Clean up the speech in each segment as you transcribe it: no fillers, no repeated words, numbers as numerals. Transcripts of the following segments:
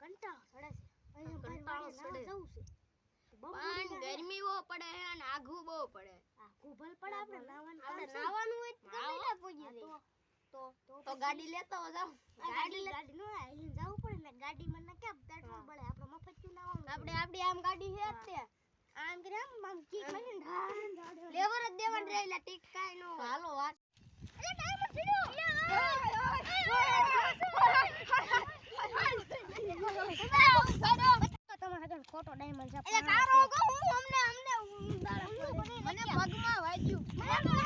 કંટાળો સડે છે જવું છે પણ ગરમી બહુ પડે છે અને આઘું બહુ પડે આખું ભલ પડે આપણે નાવાનું હોય ગમે પૂજી તો ગાડી લેતો જાવ ગાડી નો આઈલીન જાવું પડે ને ગાડીમાં ને કેમ પેટ્રોલ બળે આપણે મફતનું નાવાનું આપડી આમ ગાડી છે તે આમ કરે આમ કી કરીને લેવર જ દેવાનું રે એટલે ટીક કાઈ નો હાલો વાત એ ટાઈમ છીડ્યો તમારે ખોટો ડાયમંડ છે એટલે તારો ગો હું અમને મને પગમાં વાગ્યું આ તો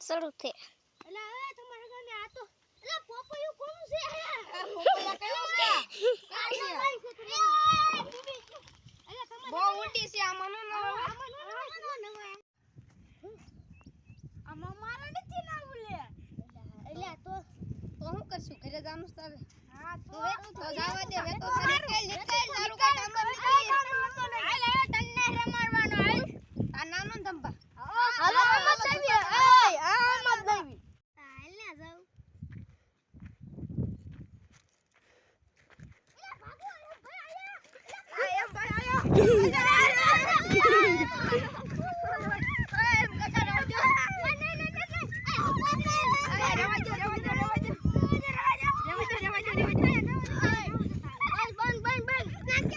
શરૂ થે એટલે હવે તમારા ગાને આ તો એટલે પોપૈયું કોનું છે પોપૈયા કયો છે એટલે બહુ ઊંડી છે આમાં નો આમાં મારા નથી ના બોલે એટલે તો હું કરશું ઘરે જાનું તારે હા તો જાવા દે મે તો નીકળ તારું કામ હાલ તન્ને રમાડવાનો હાલ આ નાનો ધંબા હાલો મત દેવી એય આ મત દેવી હાલ ના જાવ એ ભાગો ભાઈ આયા ભાઈ આયા